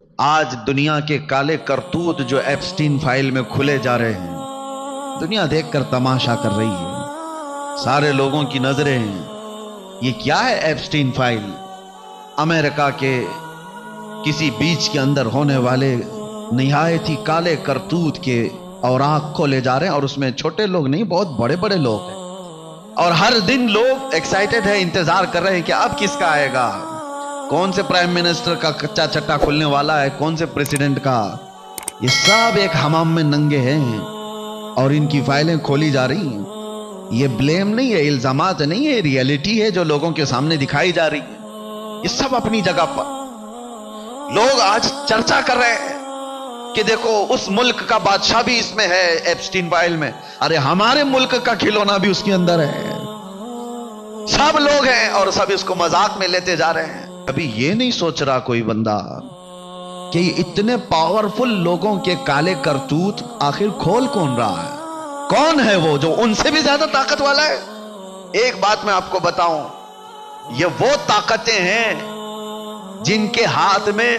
آج دنیا کے کالے کرتوت جو ایپسٹین فائل میں کھلے جا رہے ہیں، دنیا دیکھ کر تماشا کر رہی ہے، سارے لوگوں کی نظریں ہیں۔ یہ کیا ہے ایپسٹین فائل؟ امریکہ کے کسی بیچ کے اندر ہونے والے نہایت ہی کالے کرتوت کے اوراق کھولے جا رہے ہیں، اور اس میں چھوٹے لوگ نہیں، بہت بڑے بڑے لوگ ہیں، اور ہر دن لوگ ایکسائٹڈ ہے، انتظار کر رہے ہیں کہ اب کس کا آئے گا، کون سے پرائم منسٹر کا کچا چٹا کھلنے والا ہے، کون سے پریزیڈنٹ کا۔ یہ سب ایک حمام میں ننگے ہیں اور ان کی فائلیں کھولی جا رہی ہیں۔ یہ بلیم نہیں ہے، الزامات نہیں ہے، ریئلٹی ہے جو لوگوں کے سامنے دکھائی جا رہی ہے۔ یہ سب اپنی جگہ پر لوگ آج چرچا کر رہے ہیں کہ دیکھو اس ملک کا بادشاہ بھی اس میں ہے ایپسٹین فائل میں، ارے ہمارے ملک کا کھلونا بھی اس کے اندر ہے۔ سب لوگ ہیں اور سب اس کو مذاق میں لیتے جا رہے ہیں۔ ابھی یہ نہیں سوچ رہا کوئی بندہ کہ یہ اتنے پاورفل لوگوں کے کالے کرتوت آخر کھول کون رہا ہے؟ کون ہے وہ جو ان سے بھی زیادہ طاقت والا ہے؟ ایک بات میں آپ کو بتاؤں، یہ وہ طاقتیں ہیں جن کے ہاتھ میں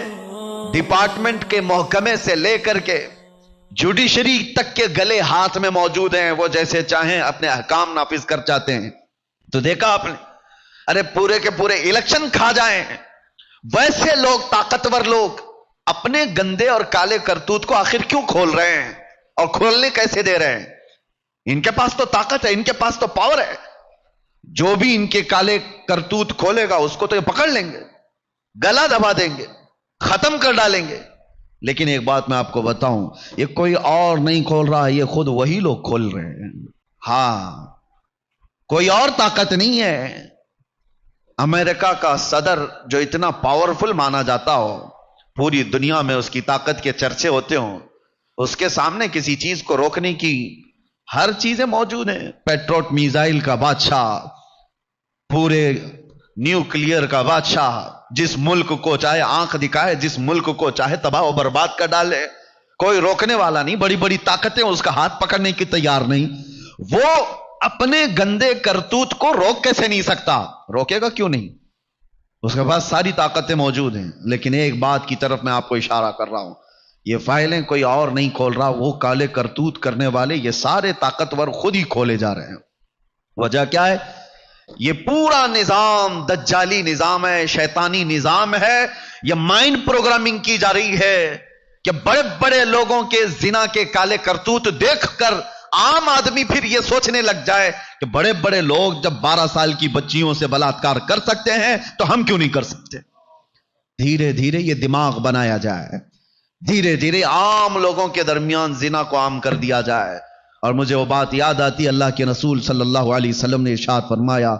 ڈپارٹمنٹ کے محکمے سے لے کر کے جوڈیشری تک کے گلے ہاتھ میں موجود ہیں، وہ جیسے چاہیں اپنے احکام نافذ کر چاہتے ہیں۔ تو دیکھا آپ نے، ارے پورے کے پورے الیکشن کھا جائیں، ویسے لوگ، طاقتور لوگ اپنے گندے اور کالے کرتوت کو آخر کیوں کھول رہے ہیں اور کھولنے کیسے دے رہے ہیں؟ ان کے پاس تو طاقت ہے، ان کے پاس تو پاور ہے، جو بھی ان کے کالے کرتوت کھولے گا اس کو تو یہ پکڑ لیں گے، گلا دبا دیں گے، ختم کر ڈالیں گے۔ لیکن ایک بات میں آپ کو بتاؤں، یہ کوئی اور نہیں کھول رہا، یہ خود وہی لوگ کھول رہے ہیں۔ ہاں، کوئی اور طاقت نہیں ہے۔ امریکہ کا صدر جو اتنا پاورفل مانا جاتا ہو، پوری دنیا میں اس کی طاقت کے چرچے ہوتے ہوں، اس کے سامنے کسی چیز کو روکنے کی ہر چیزیں موجود ہیں۔ پیٹروٹ میزائل کا بادشاہ، پورے نیوکلیئر کا بادشاہ، جس ملک کو چاہے آنکھ دکھائے، جس ملک کو چاہے تباہ و برباد کر ڈالے، کوئی روکنے والا نہیں۔ بڑی بڑی طاقتیں اس کا ہاتھ پکڑنے کی تیار نہیں۔ وہ اپنے گندے کرتوت کو روک کیسے نہیں سکتا؟ روکے گا کیوں نہیں؟ اس کے پاس ساری طاقتیں موجود ہیں۔ لیکن ایک بات کی طرف میں آپ کو اشارہ کر رہا ہوں، یہ فائلیں کوئی اور نہیں کھول رہا، وہ کالے کرتوت کرنے والے یہ سارے طاقتور خود ہی کھولے جا رہے ہیں۔ وجہ کیا ہے؟ یہ پورا نظام دجالی نظام ہے، شیطانی نظام ہے۔ یہ مائنڈ پروگرامنگ کی جا رہی ہے کہ بڑے بڑے لوگوں کے زنا کے کالے کرتوت دیکھ کر عام آدمی پھر یہ سوچنے لگ جائے کہ بڑے بڑے لوگ جب 12 سال کی بچیوں سے بلاತ್کار کر سکتے ہیں تو ہم کیوں نہیں کر سکتے؟ دھیرے دھیرے یہ دماغ بنایا جائے، دھیرے دھیرے عام لوگوں کے درمیان زنا کو عام کر دیا جائے۔ اور مجھے وہ بات یاد آتی، اللہ کے رسول صلی اللہ علیہ وسلم نے ارشاد فرمایا،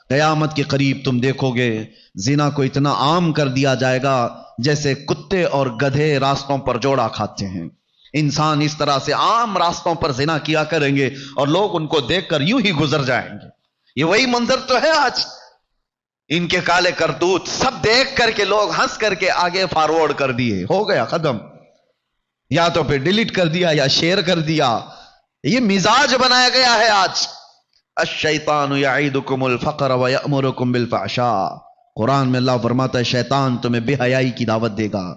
قیامت کے قریب تم دیکھو گے زنا کو اتنا عام کر دیا جائے گا جیسے کتے اور گدھے راستوں پر جوڑا کھاتے ہیں۔ انسان اس طرح سے عام راستوں پر زنا کیا کریں گے اور لوگ ان کو دیکھ کر یوں ہی گزر جائیں گے۔ یہ وہی منظر تو ہے آج، ان کے کالے کرتوت سب دیکھ کر کے لوگ ہنس کر کے آگے فارورڈ کر دیے، ہو گیا ختم، یا تو پھر ڈیلیٹ کر دیا یا شیئر کر دیا۔ یہ مزاج بنایا گیا ہے آج۔ الشیطان یعیدکم الفقر ویأمرکم بالفحشاء، قرآن میں اللہ فرماتا ہے شیطان تمہیں بے حیائی کی دعوت دے گا،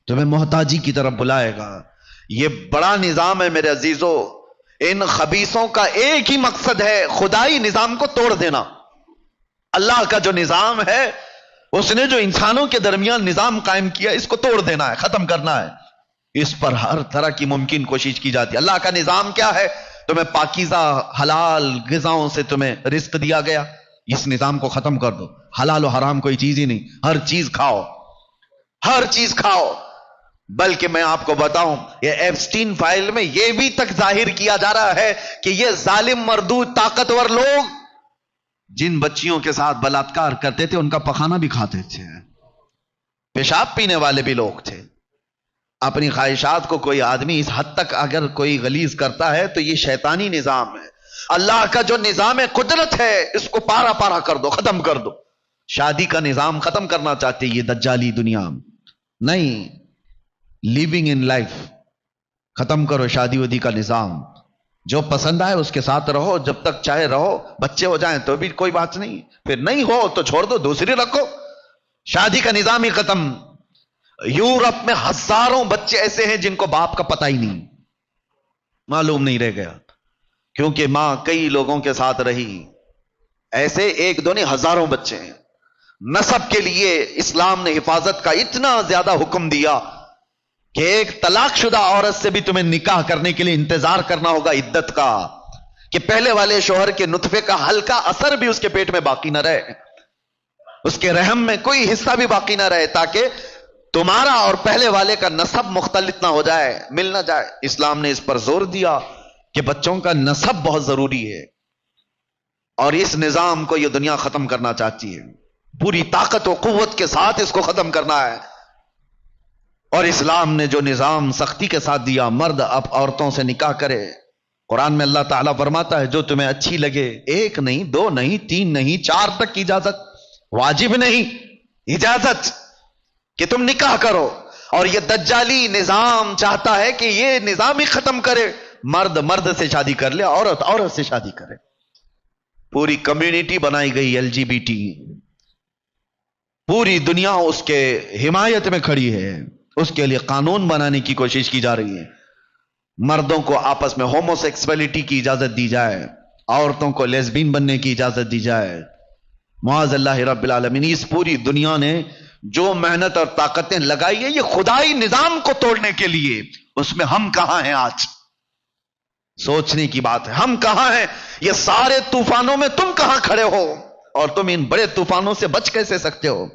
تمہیں محتاجی کی طرف بلائے گا۔ یہ بڑا نظام ہے میرے عزیزو۔ ان خبیثوں کا ایک ہی مقصد ہے، خدائی نظام کو توڑ دینا۔ اللہ کا جو نظام ہے، اس نے جو انسانوں کے درمیان نظام قائم کیا، اس کو توڑ دینا ہے، ختم کرنا ہے۔ اس پر ہر طرح کی ممکن کوشش کی جاتی ہے۔ اللہ کا نظام کیا ہے؟ تمہیں پاکیزہ حلال غذاؤں سے تمہیں رزق دیا گیا، اس نظام کو ختم کر دو۔ حلال و حرام کوئی چیز ہی نہیں، ہر چیز کھاؤ، ہر چیز کھاؤ۔ بلکہ میں آپ کو بتاؤں، یہ ایپسٹین فائل میں یہ بھی تک ظاہر کیا جا رہا ہے کہ یہ ظالم مردود طاقتور لوگ جن بچیوں کے ساتھ بلاತ್کار کرتے تھے ان کا پخانہ بھی کھاتے تھے، پیشاب پینے والے بھی لوگ تھے۔ اپنی خواہشات کو کوئی آدمی اس حد تک اگر کوئی غلیظ کرتا ہے تو یہ شیطانی نظام ہے۔ اللہ کا جو نظام قدرت ہے اس کو پارا پارا کر دو، ختم کر دو۔ شادی کا نظام ختم کرنا چاہتے یہ دجالی دنیا، نہیں، لیونگ ان لائف ختم کرو، شادی ودی کا نظام۔ جو پسند آئے اس کے ساتھ رہو، جب تک چاہے رہو، بچے ہو جائیں تو بھی کوئی بات نہیں، پھر نہیں ہو تو چھوڑ دو، دوسری رکھو۔ شادی کا نظام ہی ختم۔ یورپ میں ہزاروں بچے ایسے ہیں جن کو باپ کا پتہ ہی نہیں، معلوم نہیں رہ گیا، کیونکہ ماں کئی لوگوں کے ساتھ رہی۔ ایسے ایک دو نہیں، ہزاروں بچے ہیں۔ نسب کے لیے اسلام نے حفاظت کا اتنا زیادہ حکم دیا کہ ایک طلاق شدہ عورت سے بھی تمہیں نکاح کرنے کے لیے انتظار کرنا ہوگا عدت کا، کہ پہلے والے شوہر کے نطفے کا ہلکا اثر بھی اس کے پیٹ میں باقی نہ رہے، اس کے رحم میں کوئی حصہ بھی باقی نہ رہے، تاکہ تمہارا اور پہلے والے کا نسب مختلط نہ ہو جائے، مل نہ جائے۔ اسلام نے اس پر زور دیا کہ بچوں کا نسب بہت ضروری ہے، اور اس نظام کو یہ دنیا ختم کرنا چاہتی ہے، پوری طاقت و قوت کے ساتھ اس کو ختم کرنا ہے۔ اور اسلام نے جو نظام سختی کے ساتھ دیا، مرد اب عورتوں سے نکاح کرے۔ قرآن میں اللہ تعالیٰ فرماتا ہے جو تمہیں اچھی لگے، ایک نہیں، دو نہیں، تین نہیں، 4 تک کی اجازت، واجب نہیں، اجازت کہ تم نکاح کرو۔ اور یہ دجالی نظام چاہتا ہے کہ یہ نظام ہی ختم کرے، مرد مرد سے شادی کر لے، عورت عورت سے شادی کرے۔ پوری کمیونٹی بنائی گئی LGBT، پوری دنیا اس کے حمایت میں کھڑی ہے، اس کے لیے قانون بنانے کی کوشش کی جا رہی ہے۔ مردوں کو آپس میں ہومو سیکسولیٹی کی اجازت دی جائے، عورتوں کو لیسبین بننے کی اجازت دی جائے۔ معاذ اللہ رب العالمین، اس پوری دنیا نے جو محنت اور طاقتیں لگائی ہے یہ خدائی نظام کو توڑنے کے لیے، اس میں ہم کہاں ہیں آج؟ سوچنے کی بات ہے، ہم کہاں ہیں؟ یہ سارے طوفانوں میں تم کہاں کھڑے ہو؟ اور تم ان بڑے طوفانوں سے بچ کیسے سکتے ہو؟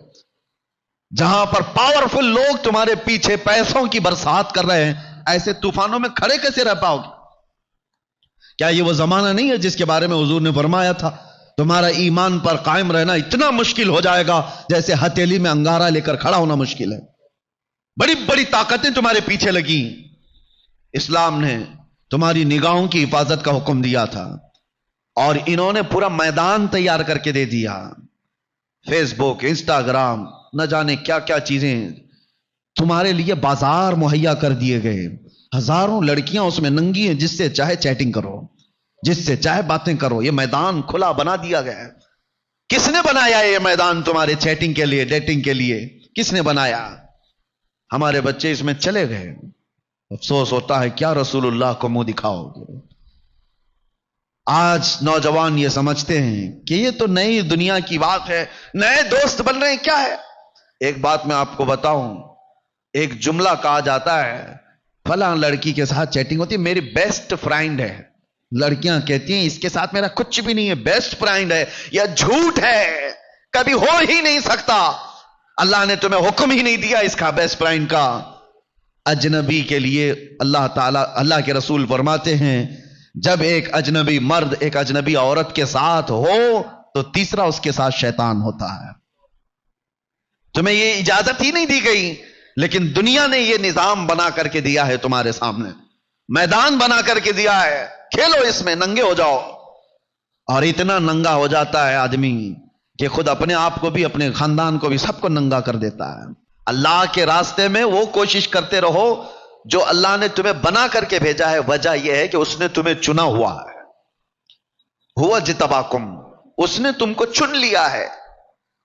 جہاں پر پاورفل لوگ تمہارے پیچھے پیسوں کی برسات کر رہے ہیں، ایسے طوفانوں میں کھڑے کیسے رہ پاؤ گے؟ کیا یہ وہ زمانہ نہیں ہے جس کے بارے میں حضور نے فرمایا تھا تمہارا ایمان پر قائم رہنا اتنا مشکل ہو جائے گا جیسے ہتھیلی میں انگارہ لے کر کھڑا ہونا مشکل ہے؟ بڑی بڑی طاقتیں تمہارے پیچھے لگی، اسلام نے تمہاری نگاہوں کی حفاظت کا حکم دیا تھا، اور انہوں نے پورا میدان تیار کر کے دے دیا۔ فیس بک، انسٹاگرام، نہ جانے کیا کیا چیزیں تمہارے لیے بازار مہیا کر دیے گئے۔ ہزاروں لڑکیاں اس میں ننگی ہیں، جس سے چاہے چیٹنگ کرو، جس سے چاہے باتیں کرو، یہ میدان کھلا بنا دیا گیا ہے۔ کس نے بنایا یہ میدان تمہارے چیٹنگ کے لیے، ڈیٹنگ کے لیے؟ کس نے بنایا؟ ہمارے بچے اس میں چلے گئے۔ افسوس ہوتا ہے کیا رسول اللہ کو منہ دکھاؤ گے؟ آج نوجوان یہ سمجھتے ہیں کہ یہ تو نئی دنیا کی بات ہے، نئے دوست بن رہے ہیں، کیا ہے؟ ایک بات میں آپ کو بتاؤں، ایک جملہ کہا جاتا ہے فلاں لڑکی کے ساتھ چیٹنگ ہوتی ہے، میری بیسٹ فرینڈ ہے۔ لڑکیاں کہتی ہیں اس کے ساتھ میرا کچھ بھی نہیں ہے، بیسٹ فرینڈ ہے۔ یہ جھوٹ ہے، کبھی ہو ہی نہیں سکتا۔ اللہ نے تمہیں حکم ہی نہیں دیا اس کا، بیسٹ فرینڈ کا۔ اجنبی کے لیے اللہ تعالی، اللہ کے رسول فرماتے ہیں جب ایک اجنبی مرد ایک اجنبی عورت کے ساتھ ہو تو تیسرا اس کے ساتھ شیطان ہوتا ہے۔ تمہیں یہ اجازت ہی نہیں دی گئی، لیکن دنیا نے یہ نظام بنا کر کے دیا ہے، تمہارے سامنے میدان بنا کر کے دیا ہے، کھیلو اس میں، ننگے ہو جاؤ۔ اور اتنا ننگا ہو جاتا ہے آدمی کہ خود اپنے آپ کو بھی، اپنے خاندان کو بھی، سب کو ننگا کر دیتا ہے۔ اللہ کے راستے میں وہ کوشش کرتے رہو جو اللہ نے تمہیں بنا کر کے بھیجا ہے۔ وجہ یہ ہے کہ اس نے تمہیں چنا ہوا ہے، ہوا اجتباکم، اس نے تم کو چن لیا ہے۔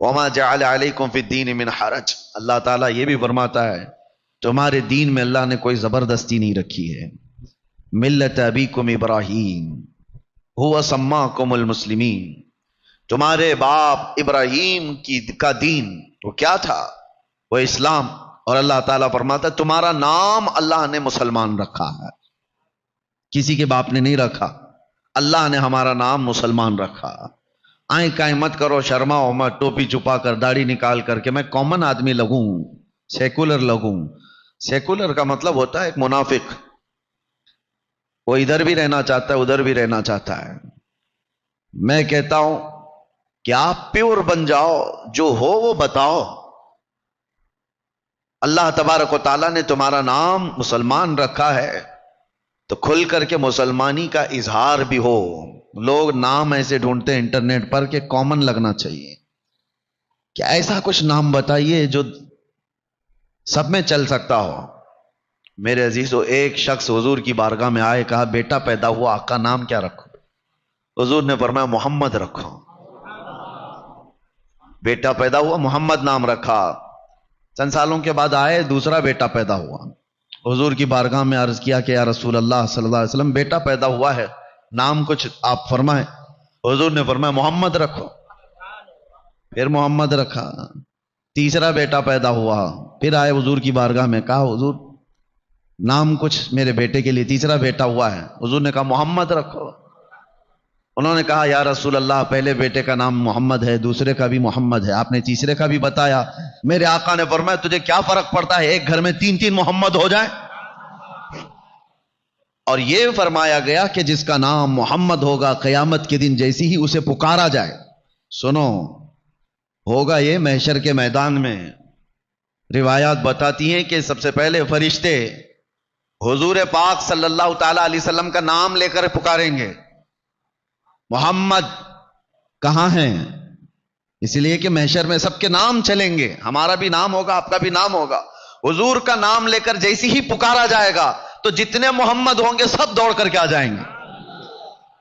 وما جعل علیکم فی الدین من حرج، اللہ تعالیٰ یہ بھی فرماتا ہے تمہارے دین میں اللہ نے کوئی زبردستی نہیں رکھی ہے۔ ملت ابیکم ابراہیم ہوا سماکم المسلمین، تمہارے باپ ابراہیم کا دین وہ کیا تھا؟ وہ اسلام۔ اور اللہ تعالیٰ فرماتا ہے تمہارا نام اللہ نے مسلمان رکھا ہے، کسی کے باپ نے نہیں رکھا، اللہ نے ہمارا نام مسلمان رکھا۔ آئیں کائیں مت کرو، شرماؤ مت، ٹوپی چھپا کر، داڑھی نکال کر کے میں کامن آدمی لگوں، سیکولر لگوں۔ سیکولر کا مطلب ہوتا ہے ایک منافق، وہ ادھر بھی رہنا چاہتا ہے، ادھر بھی رہنا چاہتا ہے۔ میں کہتا ہوں کہ آپ پیور بن جاؤ، جو ہو وہ بتاؤ۔ اللہ تبارک و تعالیٰ نے تمہارا نام مسلمان رکھا ہے تو کھل کر کے مسلمانی کا اظہار بھی ہو۔ لوگ نام ایسے ڈھونڈتے ہیں انٹرنیٹ پر کہ کامن لگنا چاہیے، کہ ایسا کچھ نام بتائیے جو سب میں چل سکتا ہو۔ میرے عزیزو، ایک شخص حضور کی بارگاہ میں آئے، کہا بیٹا پیدا ہوا، آقا نام کیا رکھو؟ حضور نے فرمایا محمد رکھو۔ بیٹا پیدا ہوا، محمد نام رکھا۔ چند سالوں کے بعد آئے، دوسرا بیٹا پیدا ہوا، حضور کی بارگاہ میں عرض کیا کہ یا رسول اللہ صلی اللہ علیہ وسلم بیٹا پیدا ہوا ہے، نام کچھ آپ فرمائیں۔ حضور نے فرمایا محمد رکھو، پھر محمد رکھا۔ تیسرا بیٹا پیدا ہوا، پھر آئے حضور کی بارگاہ میں، کہا حضور نام کچھ میرے بیٹے کے لیے، تیسرا بیٹا ہوا ہے، حضور نے کہا محمد رکھو۔ انہوں نے کہا یا رسول اللہ پہلے بیٹے کا نام محمد ہے، دوسرے کا بھی محمد ہے، آپ نے تیسرے کا بھی بتایا۔ میرے آقا نے فرمایا تجھے کیا فرق پڑتا ہے، ایک گھر میں تین تین محمد ہو جائیں۔ اور یہ فرمایا گیا کہ جس کا نام محمد ہوگا قیامت کے دن جیسی ہی اسے پکارا جائے، سنو ہوگا یہ محشر کے میدان میں، روایات بتاتی ہیں کہ سب سے پہلے فرشتے حضور پاک صلی اللہ تعالی علیہ وسلم کا نام لے کر پکاریں گے، محمد کہاں ہیں؟ اس لیے کہ محشر میں سب کے نام چلیں گے، ہمارا بھی نام ہوگا، آپ کا بھی نام ہوگا۔ حضور کا نام لے کر جیسی ہی پکارا جائے گا تو جتنے محمد ہوں گے سب دوڑ کر کے آ جائیں گے۔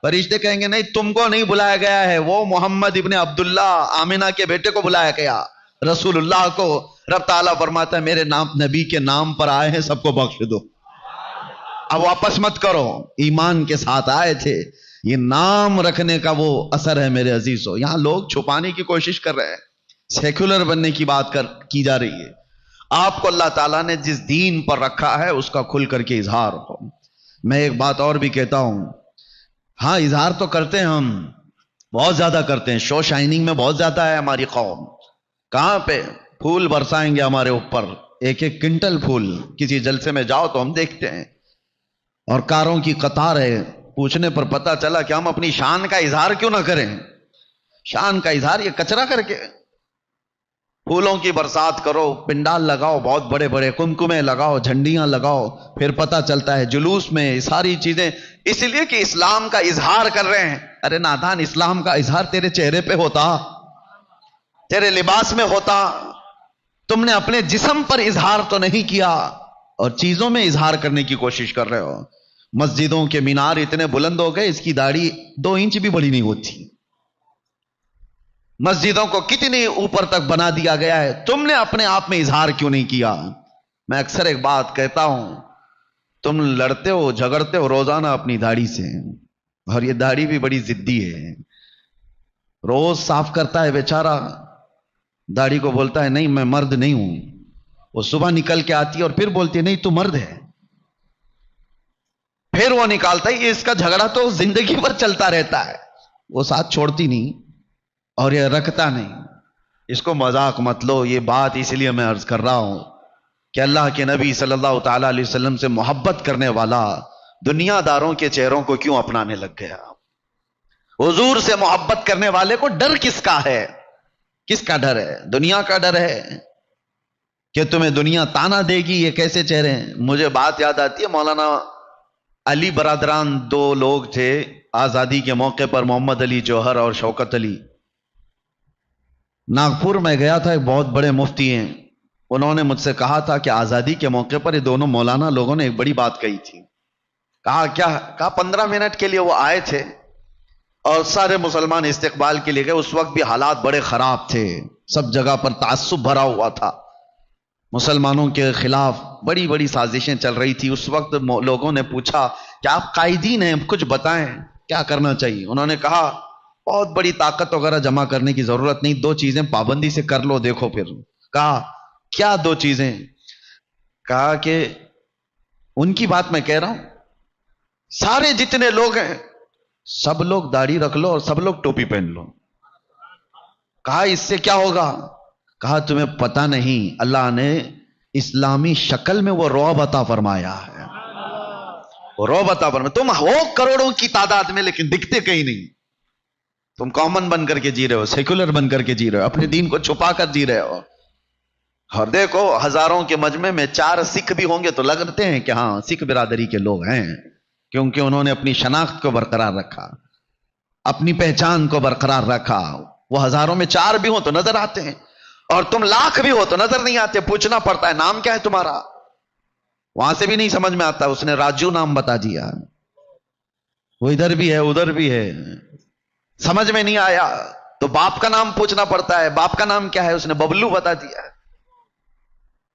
فرشتے کہیں گے نہیں تم کو نہیں بلایا گیا ہے، وہ محمد ابن عبداللہ آمنہ کے بیٹے کو بلایا گیا، رسول اللہ کو۔ رب تعالیٰ فرماتا ہے میرے نام نبی کے نام پر آئے ہیں، سب کو بخش دو، اب واپس مت کرو، ایمان کے ساتھ آئے تھے۔ یہ نام رکھنے کا وہ اثر ہے میرے عزیزو۔ یہاں لوگ چھپانے کی کوشش کر رہے ہیں، سیکولر بننے کی بات کی جا رہی ہے۔ آپ کو اللہ تعالیٰ نے جس دین پر رکھا ہے اس کا کھل کر کے اظہار ہو۔ میں ایک بات اور بھی کہتا ہوں، ہاں اظہار تو کرتے ہیں ہم، بہت زیادہ کرتے ہیں، شو شائننگ میں بہت زیادہ ہے ہماری قوم۔ کہاں پہ پھول برسائیں گے ہمارے اوپر، ایک ایک کنٹل پھول، کسی جلسے میں جاؤ تو ہم دیکھتے ہیں، اور کاروں کی قطار ہے۔ پوچھنے پر پتا چلا کہ ہم اپنی شان کا اظہار کیوں نہ کریں؟ شان کا اظہار یہ کچرا کر کے پھولوں کی برسات کرو، پنڈال لگاؤ، بہت بڑے بڑے کمکمے لگاؤ، جھنڈیاں لگاؤ، پھر پتا چلتا ہے جلوس میں ساری چیزیں، اس لیے کہ اسلام کا اظہار کر رہے ہیں۔ ارے نادان، اسلام کا اظہار تیرے چہرے پہ ہوتا، تیرے لباس میں ہوتا، تم نے اپنے جسم پر اظہار تو نہیں کیا، اور چیزوں میں اظہار کرنے کی کوشش کر رہے ہو۔ مسجدوں کے مینار اتنے بلند ہو گئے، اس کی داڑھی 2 انچ بھی بڑی نہیں ہوتی۔ مسجدوں کو کتنی اوپر تک بنا دیا گیا ہے، تم نے اپنے آپ میں اظہار کیوں نہیں کیا؟ میں اکثر ایک بات کہتا ہوں، تم لڑتے ہو جھگڑتے ہو روزانہ اپنی داڑھی سے، اور یہ داڑھی بھی بڑی ضدی ہے، روز صاف کرتا ہے بیچارہ، داڑھی کو بولتا ہے نہیں میں مرد نہیں ہوں، وہ صبح نکل کے آتی ہے اور پھر بولتی ہے نہیں تو مرد ہے، پھر وہ نکالتا ہے۔ یہ اس کا جھگڑا تو زندگی بھر چلتا رہتا ہے، وہ ساتھ چھوڑتی نہیں اور یہ رکھتا نہیں۔ اس کو مذاق مت لو، یہ بات اس لیے میں عرض کر رہا ہوں کہ اللہ کے نبی صلی اللہ تعالی علیہ وسلم سے محبت کرنے والا دنیا داروں کے چہروں کو کیوں اپنانے لگ گیا؟ حضور سے محبت کرنے والے کو ڈر کس کا ہے؟ کس کا ڈر ہے؟ دنیا کا ڈر ہے کہ تمہیں دنیا تانا دے گی، یہ کیسے چہرے ہیں؟ مجھے بات یاد آتی ہے، مولانا علی برادران 2 لوگ تھے آزادی کے موقع پر، محمد علی جوہر اور شوکت علی۔ ناگپور میں گیا تھا، ایک بہت بڑے مفتی ہیں، انہوں نے مجھ سے کہا تھا کہ آزادی کے موقع پر یہ دونوں مولانا لوگوں نے ایک بڑی بات کہی تھی۔ کہا کیا؟ کہا 15 منٹ کے لیے وہ آئے تھے اور سارے مسلمان استقبال کے لیے گئے، اس وقت بھی حالات بڑے خراب تھے، سب جگہ پر تعصب بھرا ہوا تھا، مسلمانوں کے خلاف بڑی بڑی سازشیں چل رہی تھی۔ اس وقت لوگوں نے پوچھا کہ آپ قائدین ہیں، کچھ بتائیں کیا کرنا چاہیے؟ انہوں نے کہا بہت بڑی طاقت وغیرہ جمع کرنے کی ضرورت نہیں، 2 چیزیں پابندی سے کر لو، دیکھو پھر۔ کہا کیا 2 چیزیں؟ کہا کہ ان کی بات میں کہہ رہا ہوں، سارے جتنے لوگ ہیں سب لوگ داڑھی رکھ لو اور سب لوگ ٹوپی پہن لو۔ کہا اس سے کیا ہوگا؟ کہا تمہیں پتہ نہیں، اللہ نے اسلامی شکل میں وہ رعب عطا فرمایا ہے، وہ رعب عطا فرمایا۔ تم ہو کروڑوں کی تعداد میں لیکن دکھتے کہیں نہیں، تم کامن بن کر کے جی رہے ہو، سیکولر بن کر کے جی رہے ہو، اپنے دین کو چھپا کر جی رہے ہو۔ اور دیکھو ہزاروں کے مجمع میں 4 سکھ بھی ہوں گے تو لگتے ہیں کہ ہاں سکھ برادری کے لوگ ہیں، کیونکہ انہوں نے اپنی شناخت کو برقرار رکھا، اپنی پہچان کو برقرار رکھا۔ وہ ہزاروں میں 4 بھی ہوں تو نظر آتے ہیں، اور تم لاکھ بھی ہو تو نظر نہیں آتے، پوچھنا پڑتا ہے نام کیا ہے تمہارا؟ وہاں سے بھی نہیں سمجھ میں آتا، اس نے راجو نام بتا دیا، وہ ادھر بھی ہے ادھر بھی ہے، سمجھ میں نہیں آیا تو باپ کا نام پوچھنا پڑتا ہے، باپ کا نام کیا ہے؟ اس نے ببلو بتا دیا۔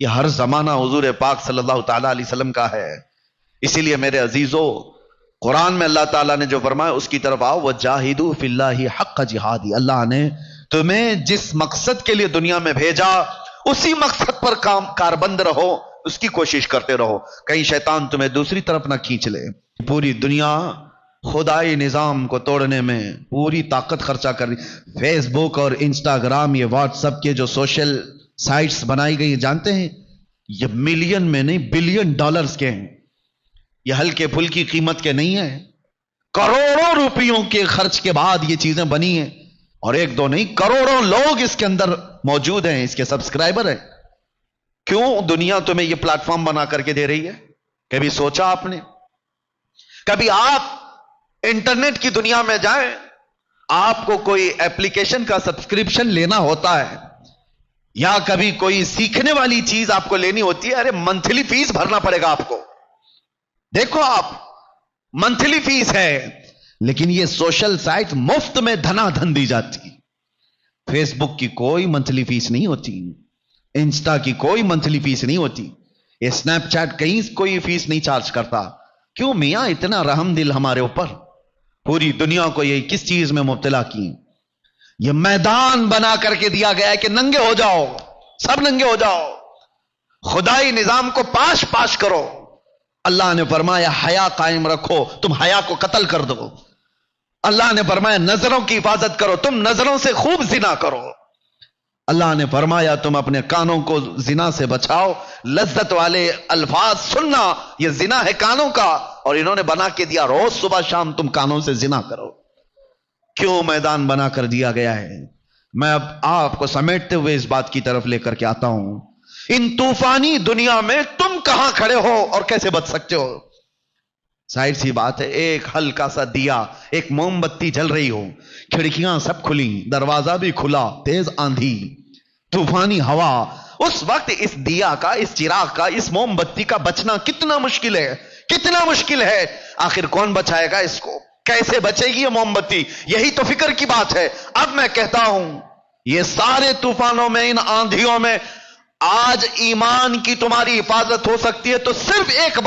یہ ہر زمانہ حضور پاک صلی اللہ تعالی علیہ وسلم کا ہے. اسی لیے میرے عزیزو، قرآن میں اللہ تعالیٰ نے جو فرمایا اس کی طرف آؤ. وَجَاهِدُوا فِي اللَّهِ حَقَّ جِهَادِ. اللہ نے تمہیں جس مقصد کے لیے دنیا میں بھیجا اسی مقصد پر کاربند رہو، اس کی کوشش کرتے رہو، کہیں شیطان تمہیں دوسری طرف نہ کھینچ لے. پوری دنیا خدائی نظام کو توڑنے میں پوری طاقت خرچہ کر رہی. فیس بک اور انسٹاگرام، یہ واٹس ایپ کے جو سوشل سائٹس بنائی گئی، جانتے ہیں یہ ملین میں نہیں بلین ڈالرز کے ہیں. یہ ہلکے پھلکی قیمت کے نہیں ہیں، کروڑوں روپیوں کے خرچ کے بعد یہ چیزیں بنی ہیں. اور ایک دو نہیں، کروڑوں لوگ اس کے اندر موجود ہیں، اس کے سبسکرائبر ہیں. کیوں دنیا تمہیں یہ پلیٹ فارم بنا کر کے دے رہی ہے؟ کبھی سوچا آپ نے؟ کبھی آپ انٹرنیٹ کی دنیا میں جائیں، آپ کو کوئی ایپلیکیشن کا سبسکرپشن لینا ہوتا ہے یا کبھی کوئی سیکھنے والی چیز آپ کو لینی ہوتی ہے، ارے منتھلی فیس بھرنا پڑے گا آپ کو. دیکھو آپ، منتھلی فیس ہے. لیکن یہ سوشل سائٹ مفت میں دھنا دھن دی جاتی. فیس بک کی کوئی منتھلی فیس نہیں ہوتی، انسٹا کی کوئی منتھلی فیس نہیں ہوتی، یہ اسنیپ چیٹ کہیں کوئی فیس نہیں چارج کرتا. کیوں میاں اتنا رحم دل ہمارے اوپر؟ پوری دنیا کو یہ کس چیز میں مبتلا کی؟ یہ میدان بنا کر کے دیا گیا ہے کہ ننگے ہو جاؤ، سب ننگے ہو جاؤ، خدائی نظام کو پاش پاش کرو. اللہ نے فرمایا حیا قائم رکھو، تم حیا کو قتل کر دو. اللہ نے فرمایا نظروں کی حفاظت کرو، تم نظروں سے خوب زنا کرو. اللہ نے فرمایا تم اپنے کانوں کو زنا سے بچاؤ، لذت والے الفاظ سننا یہ زنا ہے کانوں کا، اور انہوں نے بنا کے دیا روز صبح شام تم کانوں سے زنا کرو. کیوں میدان بنا کر دیا گیا ہے؟ میں اب آپ کو سمیٹتے ہوئے اس بات کی طرف لے کر کے آتا ہوں. ان طوفانی دنیا میں تم کہاں کھڑے ہو اور کیسے بچ سکتے ہو؟ ظاہر سی بات ہے، ایک ہلکا سا دیا، ایک موم بتی جل رہی ہو، کھڑکیاں سب کھلی، دروازہ بھی کھلا، تیز آندھی، طوفانی ہوا، اس وقت اس دیا کا، اس چراغ کا، اس موم بتی کا بچنا کتنا مشکل ہے، کتنا مشکل ہے. آخر کون بچائے گا اس کو؟ کیسے بچے گی یہ موم بتی؟ یہی تو فکر کی بات ہے. اب میں کہتا ہوں یہ سارے طوفانوں میں، ان آندھیوں میں آج ایمان کی تمہاری حفاظت ہو سکتی ہے تو صرف ایک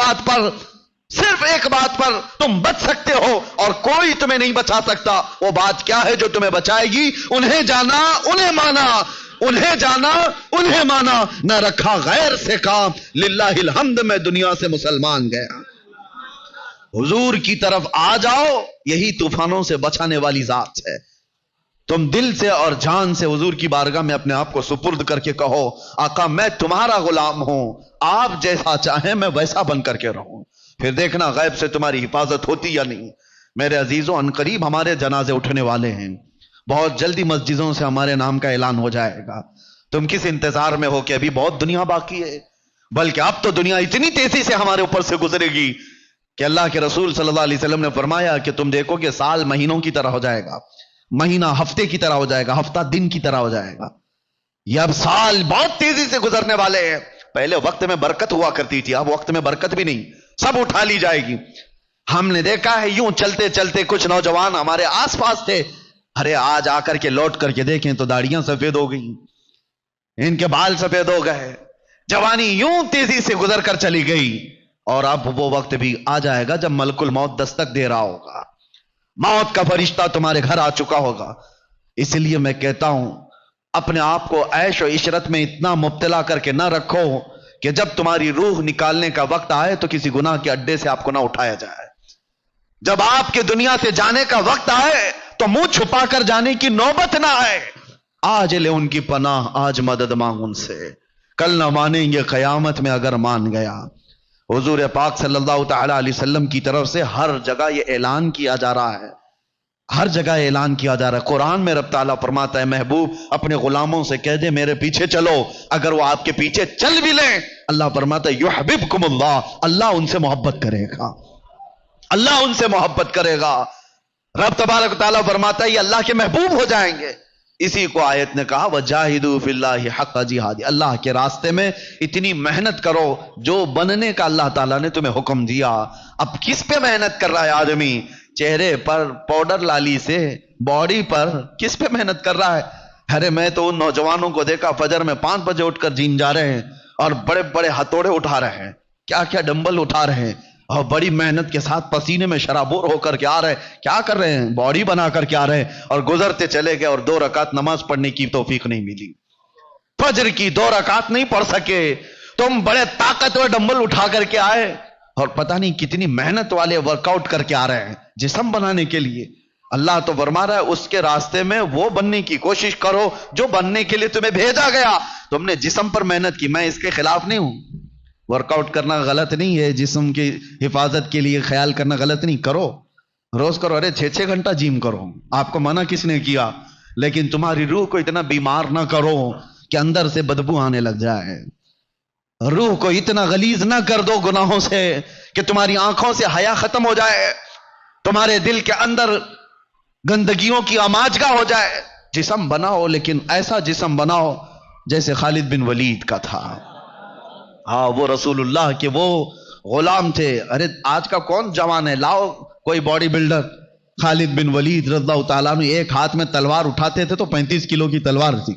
بات پر تم بچ سکتے ہو، اور کوئی تمہیں نہیں بچا سکتا. وہ بات کیا ہے جو تمہیں بچائے گی؟ انہیں جانا، انہیں مانا، انہیں جانا، انہیں مانا، نہ رکھا غیر سے کام. للہ الحمد میں دنیا سے مسلمان گیا. حضور کی طرف آ جاؤ، یہی طوفانوں سے بچانے والی ذات ہے. تم دل سے اور جان سے حضور کی بارگاہ میں اپنے آپ کو سپرد کر کے کہو آقا میں تمہارا غلام ہوں، آپ جیسا چاہیں میں ویسا بن کر کے رہوں. پھر دیکھنا غیب سے تمہاری حفاظت ہوتی یا نہیں. میرے عزیزوں، عنقریب ہمارے جنازے اٹھنے والے ہیں، بہت جلدی مسجدوں سے ہمارے نام کا اعلان ہو جائے گا. تم کس انتظار میں ہو کہ ابھی بہت دنیا باقی ہے؟ بلکہ اب تو دنیا اتنی تیزی سے ہمارے اوپر سے گزرے گی کہ اللہ کے رسول صلی اللہ علیہ وسلم نے فرمایا کہ تم دیکھو کہ سال مہینوں کی طرح ہو جائے گا، مہینہ ہفتے کی طرح ہو جائے گا، ہفتہ دن کی طرح ہو جائے گا. یہ اب سال بہت تیزی سے گزرنے والے ہیں. پہلے وقت میں برکت ہوا کرتی تھی، اب وقت میں برکت بھی نہیں، سب اٹھا لی جائے گی. ہم نے دیکھا ہے یوں چلتے چلتے کچھ نوجوان ہمارے آس پاس تھے، ارے آج آ کر کے لوٹ کر کے دیکھیں تو داڑیاں سفید ہو گئی، ان کے بال سفید ہو گئے، جوانی یوں تیزی سے گزر کر چلی گئی. اور اب وہ وقت بھی آ جائے گا جب ملک الموت دستک دے رہا ہوگا، موت کا فرشتہ تمہارے گھر آ چکا ہوگا. اس لیے میں کہتا ہوں اپنے آپ کو عیش و عشرت میں اتنا مبتلا کر کے نہ رکھو کہ جب تمہاری روح نکالنے کا وقت آئے تو کسی گناہ کے اڈے سے آپ کو نہ اٹھایا جائے. جب آپ کے دنیا سے جانے کا وقت آئے تو منہ چھپا کر جانے کی نوبت نہ آئے. آج لے ان کی پناہ، آج مدد مانگ ان سے، کل نہ مانیں گے قیامت میں اگر مان گیا. حضور پاک صلی اللہ تعالی علیہ وسلم کی طرف سے ہر جگہ یہ اعلان کیا جا رہا ہے، ہر جگہ اعلان کیا جا رہا ہے. قرآن میں رب تعالیٰ فرماتا ہے محبوب اپنے غلاموں سے کہہ دے میرے پیچھے چلو. اگر وہ آپ کے پیچھے چل بھی لیں اللہ فرماتا ہے یحببکم اللہ، اللہ ان سے محبت کرے گا، اللہ ان سے محبت کرے گا. رب تبارک تعالیٰ فرماتا ہے یہ اللہ کے محبوب ہو جائیں گے. اسی کو آیت نے کہا وجاہدوا فی اللہ حق جہاد، اللہ کے راستے میں اتنی محنت کرو جو بننے کا اللہ تعالیٰ نے تمہیں حکم دیا. اب کس پہ محنت کر رہا ہے آدمی؟ چہرے پر پاؤڈر لالی سے، باڈی پر کس پہ محنت کر رہا ہے؟ ارے میں تو ان نوجوانوں کو دیکھا فجر میں 5 بجے اٹھ کر جیم جا رہے ہیں، اور بڑے بڑے ہتھوڑے اٹھا رہے ہیں، کیا کیا ڈمبل اٹھا رہے ہیں، اور بڑی محنت کے ساتھ پسینے میں شرابور ہو کر کے آ رہے ہیں، کیا کر رہے ہیں؟ باڈی بنا کر کے آ رہے ہیں، اور گزرتے چلے گئے اور 2 رکعت نماز پڑھنے کی توفیق نہیں ملی، فجر کی 2 رکعت نہیں پڑھ سکے۔ تم بڑے طاقتور ڈمبل اٹھا کر کے آئے اور پتہ نہیں کتنی محنت والے ورک آؤٹ کر کے آ رہے ہیں جسم بنانے کے لیے۔ اللہ تو فرما رہا ہے اس کے راستے میں وہ بننے کی کوشش کرو جو بننے کے لیے تمہیں بھیجا گیا۔ تم نے جسم پر محنت کی، میں اس کے خلاف نہیں ہوں، ورک آؤٹ کرنا غلط نہیں ہے، جسم کی حفاظت کے لیے خیال کرنا غلط نہیں، کرو، روز کرو، ارے 6 گھنٹہ جیم کرو، آپ کو منع کس نے کیا؟ لیکن تمہاری روح کو اتنا بیمار نہ کرو کہ اندر سے بدبو آنے لگ جائے، روح کو اتنا غلیظ نہ کر دو گناہوں سے کہ تمہاری آنکھوں سے حیا ختم ہو جائے، تمہارے دل کے اندر گندگیوں کی آماجگاہ ہو جائے۔ جسم بناؤ، لیکن ایسا جسم بناؤ جیسے خالد بن ولید کا تھا۔ ہاں، وہ رسول اللہ کے وہ غلام تھے۔ ارے آج کا کون جوان ہے، لاؤ کوئی باڈی بلڈر۔ خالد بن ولید رضی اللہ تعالیٰ عنہ ایک ہاتھ میں تلوار اٹھاتے تھے تو 35 کلو کی تلوار تھی،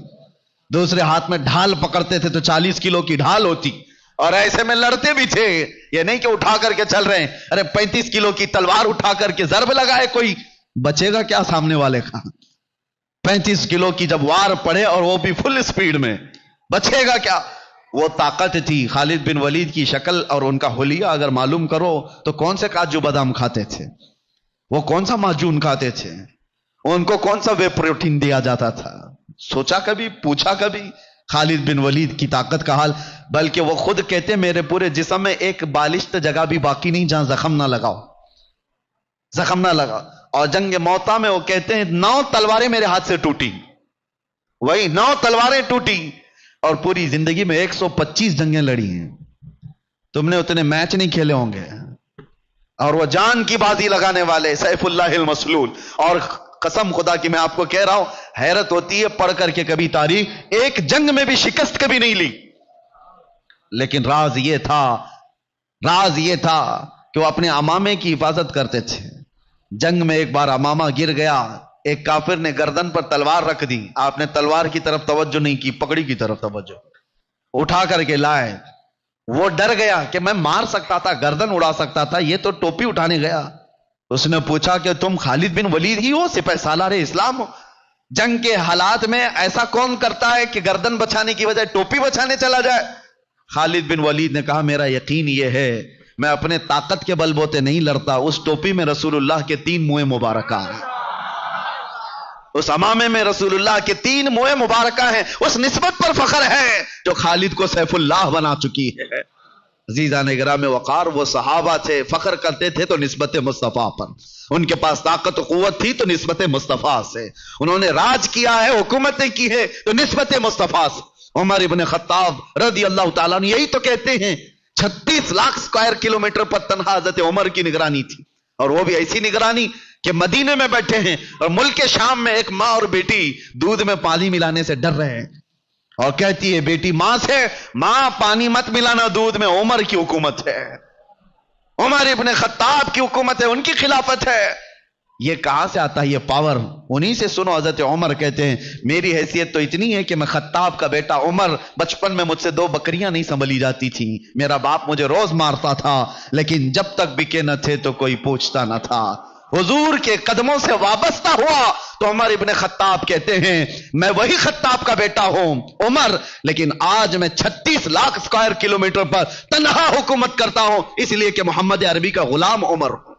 دوسرے ہاتھ میں ڈھال پکڑتے تھے تو 40 کلو کی ڈھال ہوتی، اور ایسے میں لڑتے بھی تھے، یہ نہیں کہ اٹھا کر کے چل رہے ہیں، ارے 35 کلو کی تلوار اٹھا کر کے ضرب لگائے، کوئی بچے گا کیا سامنے والے کا؟ 35 کلو کی جب وار پڑے اور وہ بھی فل سپیڈ میں، بچے گا کیا؟ وہ طاقت تھی۔ خالد بن ولید کی شکل اور ان کا حلیہ اگر معلوم کرو تو کون سے کاجو بادام کھاتے تھے، وہ کون سا معجون کھاتے تھے، ان کو کون سا وے پروٹین دیا جاتا تھا؟ سوچا کبھی، پوچھا کبھی خالد بن ولید کی طاقت کا حال؟ بلکہ وہ خود کہتے میرے پورے جسم میں ایک بالشت جگہ بھی باقی نہیں جہاں زخم نہ لگاؤ، زخم نہ لگا۔ اور جنگ موتا میں وہ کہتے ہیں 9 تلواریں میرے ہاتھ سے ٹوٹی، وہی 9 تلواریں ٹوٹی، اور پوری زندگی میں 125 جنگیں لڑی ہیں۔ تم نے اتنے میچ نہیں کھیلے ہوں گے، اور وہ جان کی بازی لگانے والے سیف اللہ المسلول۔ اور قسم خدا کی میں آپ کو کہہ رہا ہوں، حیرت ہوتی ہے پڑھ کر کے کبھی تاریخ، ایک جنگ میں بھی شکست کبھی نہیں لی، لیکن راز یہ تھا کہ وہ اپنے امامے کی حفاظت کرتے تھے۔ جنگ میں ایک بار امامہ گر گیا، ایک کافر نے گردن پر تلوار رکھ دی، آپ نے تلوار کی طرف توجہ نہیں کی، پگڑی کی طرف توجہ، اٹھا کر کے لائے۔ وہ ڈر گیا کہ میں مار سکتا تھا، گردن اڑا سکتا تھا، یہ تو ٹوپی اٹھانے گیا۔ اس نے پوچھا کہ تم خالد بن ولید ہی ہو، سپہ سالار اسلام ہو؟ جنگ کے حالات میں ایسا کون کرتا ہے کہ گردن بچانے کی بجائے ٹوپی بچانے چلا جائے؟ خالد بن ولید نے کہا میرا یقین یہ ہے میں اپنے طاقت کے بل بوتے نہیں لڑتا، اس ٹوپی میں رسول اللہ کے 3 منہ مبارکہ ہیں، اس امامے میں رسول اللہ کے 3 منہ مبارکہ ہیں، اس نسبت پر فخر ہے جو خالد کو سیف اللہ بنا چکی ہے۔ عزیزان گرامی وقار، وہ صحابہ تھے، فخر کرتے تھے تو نسبت مصطفیٰ پر، ان کے پاس طاقت و قوت تھی تو نسبت مصطفیٰ سے، انہوں نے راج کیا ہے، حکومتیں کی ہے تو نسبت مصطفیٰ سے۔ عمر ابن خطاب رضی اللہ تعالیٰ عنہ یہی تو کہتے ہیں 36 لاکھ اسکوائر کلومیٹر پر تنہا حضرت عمر کی نگرانی تھی، اور وہ بھی ایسی نگرانی کہ مدینے میں بیٹھے ہیں اور ملک شام میں ایک ماں اور بیٹی دودھ میں پانی ملانے سے ڈر رہے ہیں، اور کہتی ہے بیٹی ماں سے، ماں پانی مت ملانا دودھ میں، عمر کی حکومت ہے، عمر ابن خطاب کی حکومت ہے، ان کی خلافت ہے۔ یہ کہاں سے آتا ہے یہ پاور؟ انہی سے سنو۔ حضرت عمر کہتے ہیں میری حیثیت تو اتنی ہے کہ میں خطاب کا بیٹا عمر، بچپن میں مجھ سے 2 بکریاں نہیں سنبھلی جاتی تھی، میرا باپ مجھے روز مارتا تھا، لیکن جب تک بکے نہ تھے تو کوئی پوچھتا نہ تھا۔ حضور کے قدموں سے وابستہ ہوا تو عمر ابن خطاب کہتے ہیں میں وہی خطاب کا بیٹا ہوں عمر، لیکن آج میں 36 لاکھ اسکوائر کلومیٹر پر تنہا حکومت کرتا ہوں، اس لیے کہ محمد عربی کا غلام عمر ہوں۔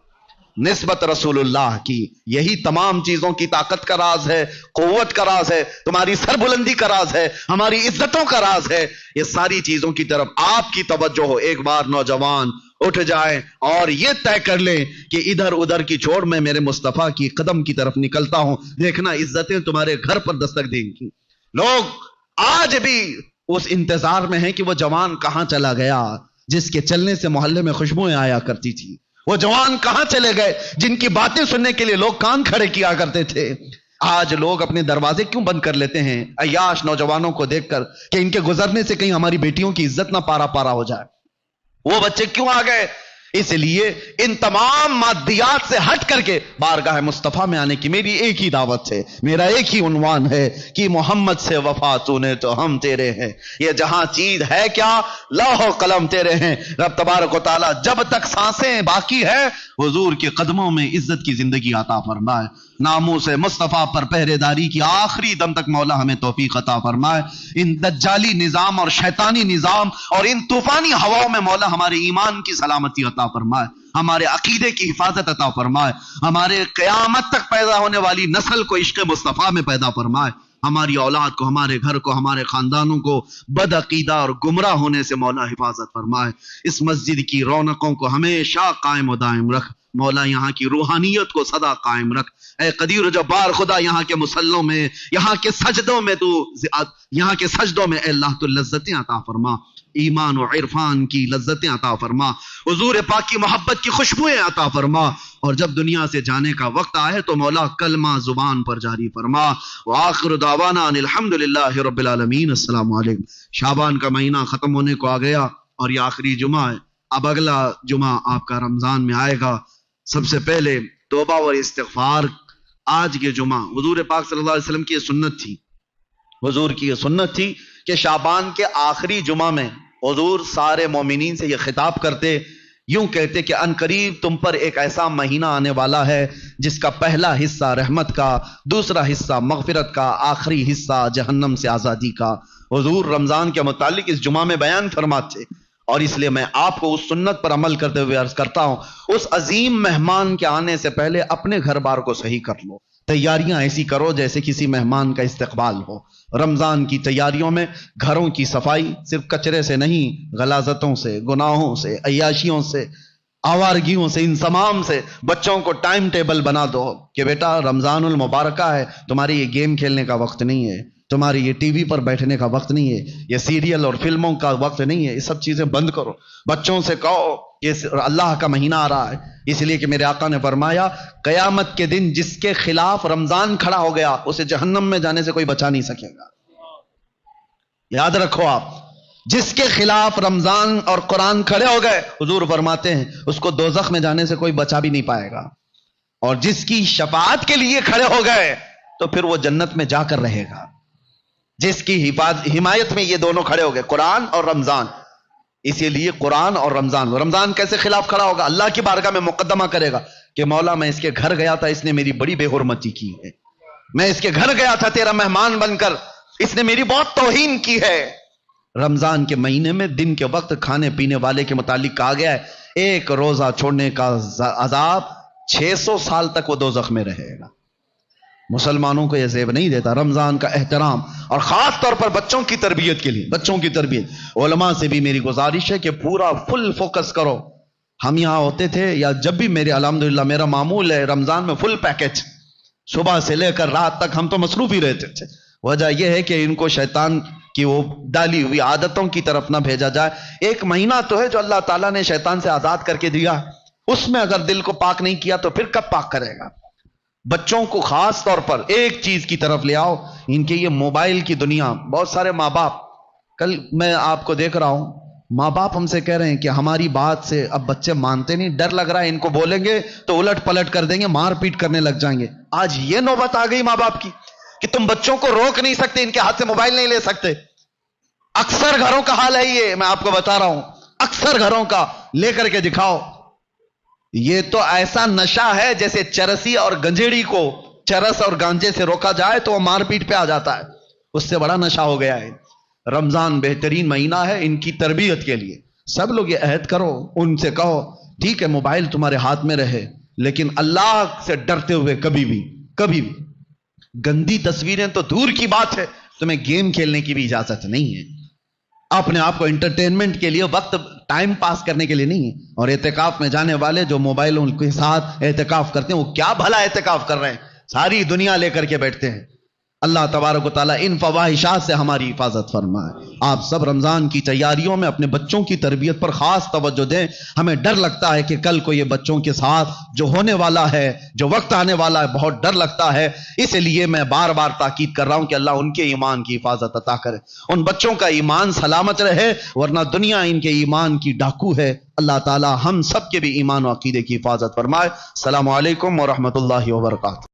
نسبت رسول اللہ کی، یہی تمام چیزوں کی طاقت کا راز ہے، قوت کا راز ہے، تمہاری سربلندی کا راز ہے، ہماری عزتوں کا راز ہے۔ یہ ساری چیزوں کی طرف آپ کی توجہ ہو۔ ایک بار نوجوان اٹھ جائیں اور یہ طے کر لیں کہ ادھر ادھر کی چھوڑ میں میرے مصطفیٰ کی قدم کی طرف نکلتا ہوں، دیکھنا عزتیں تمہارے گھر پر دستک دیں گی۔ لوگ آج بھی اس انتظار میں ہیں کہ وہ جوان کہاں چلا گیا جس کے چلنے سے محلے میں خوشبوئیں آیا کرتی تھی، وہ جوان کہاں چلے گئے جن کی باتیں سننے کے لیے لوگ کان کھڑے کیا کرتے تھے۔ آج لوگ اپنے دروازے کیوں بند کر لیتے ہیں عیاش نوجوانوں کو دیکھ کر کہ ان کے گزرنے سے کہیں ہماری بیٹیوں کی عزت نہ پارا پارا ہو جائے؟ وہ بچے کیوں آ گئے اس لیے ان تمام مادیات سے ہٹ کر کے بارگاہ مصطفیٰ میں آنے کی میری ایک ہی دعوت ہے، میرا ایک ہی عنوان ہے کہ محمد سے وفا تو نے تو ہم تیرے ہیں۔ یہ جہاں چیز ہے کیا، لوح و قلم تیرے ہیں۔ رب تبارک و تعالی جب تک سانسیں باقی ہے حضور کے قدموں میں عزت کی زندگی عطا فرمائے، ناموس مصطفیٰ پر پہرے داری کی آخری دم تک مولا ہمیں توفیق عطا فرمائے۔ ان دجالی نظام اور شیطانی نظام اور ان طوفانی ہواؤں میں مولا ہمارے ایمان کی سلامتی عطا فرمائے، ہمارے عقیدے کی حفاظت عطا فرمائے، ہمارے قیامت تک پیدا ہونے والی نسل کو عشق مصطفیٰ میں پیدا فرمائے، ہماری اولاد کو، ہمارے گھر کو، ہمارے خاندانوں کو بد عقیدہ اور گمراہ ہونے سے مولا حفاظت فرمائے۔ اس مسجد کی رونقوں کو ہمیشہ قائم و دائم رکھ مولا، یہاں کی روحانیت کو سدا قائم رکھ۔ اے قدیر و جبار خدا، یہاں کے مسلوں میں، یہاں کے سجدوں میں اے اللہ تو لذتیں عطا فرما، ایمان و عرفان کی لذتیں عطا فرما، حضور پاک کی محبت کی خوشبوئیں عطا فرما، اور جب دنیا سے جانے کا وقت آئے تو مولا کلمہ زبان پر جاری فرما۔ وآخر دعوانا ان الحمدللہ رب العالمین۔ السلام علیکم۔ شعبان کا مہینہ ختم ہونے کو آ گیا اور یہ آخری جمعہ ہے، اب اگلا جمعہ آپ کا رمضان میں آئے گا۔ سب سے پہلے توبہ اور استغفار۔ آج کے جمعہ حضور پاک صلی اللہ علیہ وسلم کی یہ سنت تھی، حضور کی یہ سنت تھی کہ شعبان کے آخری جمعہ میں حضور سارے مومنین سے یہ خطاب کرتے، یوں کہتے کہ ان قریب تم پر ایک ایسا مہینہ آنے والا ہے جس کا پہلا حصہ رحمت کا، دوسرا حصہ مغفرت کا، آخری حصہ جہنم سے آزادی کا۔ حضور رمضان کے متعلق اس جمعہ میں بیان فرماتے، اور اس لیے میں آپ کو اس سنت پر عمل کرتے ہوئے عرض کرتا ہوں، اس عظیم مہمان کے آنے سے پہلے اپنے گھر بار کو صحیح کر لو، تیاریاں ایسی کرو جیسے کسی مہمان کا استقبال ہو۔ رمضان کی تیاریوں میں گھروں کی صفائی صرف کچرے سے نہیں، غلاظتوں سے، گناہوں سے، عیاشیوں سے، آوارگیوں سے، ان تمام سے بچوں کو ٹائم ٹیبل بنا دو کہ بیٹا رمضان المبارکہ ہے، تمہاری یہ گیم کھیلنے کا وقت نہیں ہے، تمہاری یہ ٹی وی پر بیٹھنے کا وقت نہیں ہے، یہ سیریل اور فلموں کا وقت نہیں ہے، یہ سب چیزیں بند کرو۔ بچوں سے کہو یہ اللہ کا مہینہ آ رہا ہے، اس لیے کہ میرے آقا نے فرمایا قیامت کے دن جس کے خلاف رمضان کھڑا ہو گیا اسے جہنم میں جانے سے کوئی بچا نہیں سکے گا۔ یاد رکھو آپ، جس کے خلاف رمضان اور قرآن کھڑے ہو گئے حضور فرماتے ہیں اس کو دوزخ میں جانے سے کوئی بچا بھی نہیں پائے گا، اور جس کی شفاعت کے لیے کھڑے ہو گئے تو پھر وہ جنت میں جا کر رہے گا۔ جس کی حمایت میں یہ دونوں کھڑے ہو گئے، قرآن اور رمضان، اسی لیے قرآن اور رمضان۔ رمضان کیسے خلاف کھڑا ہوگا؟ اللہ کی بارگاہ میں مقدمہ کرے گا کہ مولا میں اس کے گھر گیا تھا، اس نے میری بڑی بے حرمتی کی ہے، میں اس کے گھر گیا تھا تیرا مہمان بن کر، اس نے میری بہت توہین کی ہے۔ رمضان کے مہینے میں دن کے وقت کھانے پینے والے کے متعلق کہا گیا ہے ایک روزہ چھوڑنے کا عذاب 600 سال تک وہ دوزخ میں رہے گا۔ مسلمانوں کو یہ زیب نہیں دیتا رمضان کا احترام، اور خاص طور پر بچوں کی تربیت کے لیے، بچوں کی تربیت۔ علماء سے بھی میری گزارش ہے کہ پورا فل فوکس کرو۔ ہم یہاں ہوتے تھے یا جب بھی الحمدللہ میرا معمول ہے رمضان میں فل پیکج، صبح سے لے کر رات تک ہم تو مصروف ہی رہتے تھے۔ وجہ یہ ہے کہ ان کو شیطان کی وہ ڈالی ہوئی عادتوں کی طرف نہ بھیجا جائے۔ ایک مہینہ تو ہے جو اللہ تعالیٰ نے شیطان سے آزاد کر کے دیا، اس میں اگر دل کو پاک نہیں کیا تو پھر کب پاک کرے گا؟ بچوں کو خاص طور پر ایک چیز کی طرف لے آؤ، ان کے یہ موبائل کی دنیا۔ بہت سارے ماں باپ، کل میں آپ کو دیکھ رہا ہوں، ماں باپ ہم سے کہہ رہے ہیں کہ ہماری بات سے اب بچے مانتے نہیں، ڈر لگ رہا ہے ان کو بولیں گے تو الٹ پلٹ کر دیں گے، مار پیٹ کرنے لگ جائیں گے۔ آج یہ نوبت آ گئی ماں باپ کی کہ تم بچوں کو روک نہیں سکتے، ان کے ہاتھ سے موبائل نہیں لے سکتے۔ اکثر گھروں کا حال ہے یہ، میں آپ کو بتا رہا ہوں، اکثر گھروں کا۔ لے کر کے دکھاؤ، یہ تو ایسا نشہ ہے جیسے چرسی اور گنجیڑی کو چرس اور گانجے سے روکا جائے تو وہ مار پیٹ پہ آ جاتا ہے، اس سے بڑا نشہ ہو گیا ہے۔ رمضان بہترین مہینہ ہے ان کی تربیت کے لیے۔ سب لوگ یہ عہد کرو، ان سے کہو ٹھیک ہے موبائل تمہارے ہاتھ میں رہے، لیکن اللہ سے ڈرتے ہوئے کبھی بھی گندی تصویریں تو دور کی بات ہے، تمہیں گیم کھیلنے کی بھی اجازت نہیں ہے۔ اپنے آپ کو انٹرٹینمنٹ کے لیے، وقت ٹائم پاس کرنے کے لیے نہیں ہے۔ اور اعتکاف میں جانے والے جو موبائلوں کے ساتھ اعتکاف کرتے ہیں وہ کیا بھلا اعتکاف کر رہے ہیں، ساری دنیا لے کر کے بیٹھتے ہیں۔ اللہ تبارک و تعالیٰ ان فواہشات سے ہماری حفاظت فرمائے۔ آپ سب رمضان کی تیاریوں میں اپنے بچوں کی تربیت پر خاص توجہ دیں۔ ہمیں ڈر لگتا ہے کہ کل کو یہ بچوں کے ساتھ جو ہونے والا ہے، جو وقت آنے والا ہے، بہت ڈر لگتا ہے۔ اس لیے میں بار بار تاکید کر رہا ہوں کہ اللہ ان کے ایمان کی حفاظت عطا کرے، ان بچوں کا ایمان سلامت رہے، ورنہ دنیا ان کے ایمان کی ڈاکو ہے۔ اللہ تعالی ہم سب کے بھی ایمان و عقیدے کی حفاظت فرمائے۔ السلام علیکم ورحمۃ اللہ وبرکاتہ۔